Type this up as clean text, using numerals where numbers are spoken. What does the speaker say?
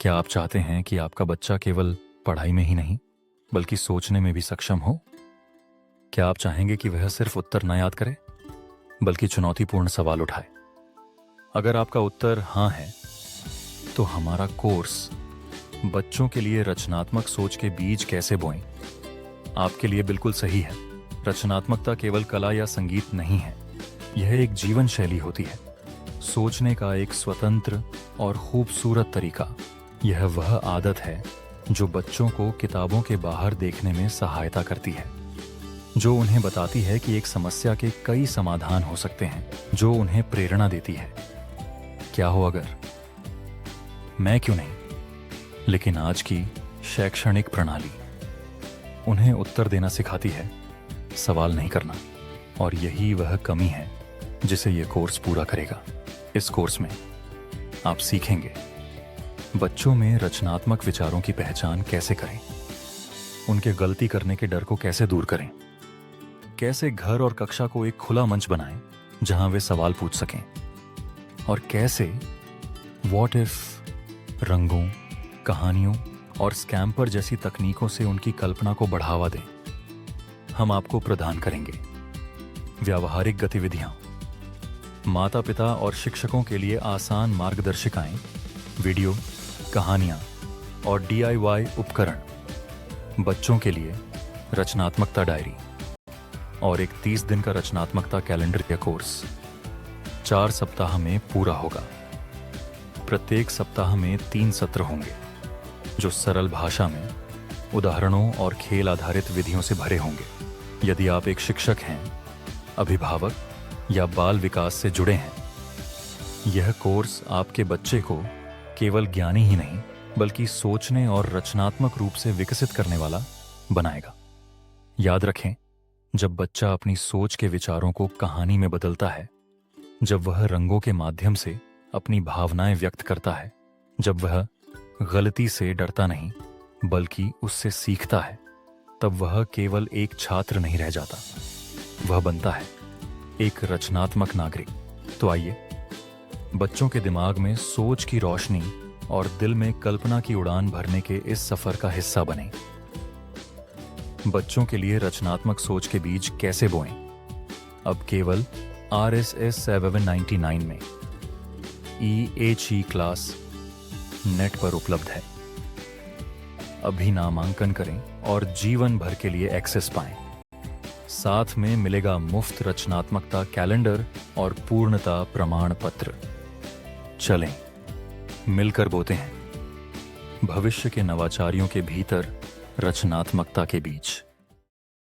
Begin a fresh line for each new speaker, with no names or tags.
क्या आप चाहते हैं कि आपका बच्चा केवल पढ़ाई में ही नहीं बल्कि सोचने में भी सक्षम हो? क्या आप चाहेंगे कि वह सिर्फ उत्तर न याद करे बल्कि चुनौतीपूर्ण सवाल उठाए? अगर आपका उत्तर हाँ है तो हमारा कोर्स बच्चों के लिए रचनात्मक सोच के बीज कैसे बोएं आपके लिए बिल्कुल सही है। रचनात्मकता केवल कला या संगीत नहीं है, यह एक जीवन शैली होती है, सोचने का एक स्वतंत्र और खूबसूरत तरीका। यह वह आदत है जो बच्चों को किताबों के बाहर देखने में सहायता करती है, जो उन्हें बताती है कि एक समस्या के कई समाधान हो सकते हैं, जो उन्हें प्रेरणा देती है। क्या हो अगर? मैं क्यों नहीं, लेकिन आज की शैक्षणिक प्रणाली उन्हें उत्तर देना सिखाती है, सवाल नहीं करना। और यही वह कमी है जिसे यह कोर्स पूरा करेगा। इस कोर्स में आप सीखेंगे बच्चों में रचनात्मक विचारों की पहचान कैसे करें, उनके गलती करने के डर को कैसे दूर करें, कैसे घर और कक्षा को एक खुला मंच बनाएं जहां वे सवाल पूछ सकें, और कैसे व्हाट इफ, रंगों, कहानियों और स्कैम्पर जैसी तकनीकों से उनकी कल्पना को बढ़ावा दें। हम आपको प्रदान करेंगे व्यावहारिक गतिविधियां, माता पिता और शिक्षकों के लिए आसान मार्गदर्शिकाएं, वीडियो, कहानियां और DIY उपकरण, बच्चों के लिए रचनात्मकता डायरी और एक 30 दिन का रचनात्मकता कैलेंडर या कोर्स 4 सप्ताह में पूरा होगा। प्रत्येक सप्ताह में 3 सत्र होंगे जो सरल भाषा में उदाहरणों और खेल आधारित विधियों से भरे होंगे। यदि आप एक शिक्षक हैं, अभिभावक या बाल विकास से जुड़े हैं, यह कोर्स आपके बच्चे को केवल ज्ञानी ही नहीं बल्कि सोचने और रचनात्मक रूप से विकसित करने वाला बनाएगा। याद रखें, जब बच्चा अपनी सोच के विचारों को कहानी में बदलता है, जब वह रंगों के माध्यम से अपनी भावनाएं व्यक्त करता है, जब वह गलती से डरता नहीं बल्कि उससे सीखता है, तब वह केवल एक छात्र नहीं रह जाता, वह बनता है एक रचनात्मक नागरिक। तो आइए बच्चों के दिमाग में सोच की रोशनी और दिल में कल्पना की उड़ान भरने के इस सफर का हिस्सा बने। बच्चों के लिए रचनात्मक सोच के बीज कैसे बोएं, अब केवल RSS 799 में EHE क्लास नेट पर उपलब्ध है। अभी नामांकन करें और जीवन भर के लिए एक्सेस पाएं। साथ में मिलेगा मुफ्त रचनात्मकता कैलेंडर और पूर्णता प्रमाण पत्र। चलें मिलकर बोते हैं भविष्य के नवाचारियों के भीतर रचनात्मकता के बीज।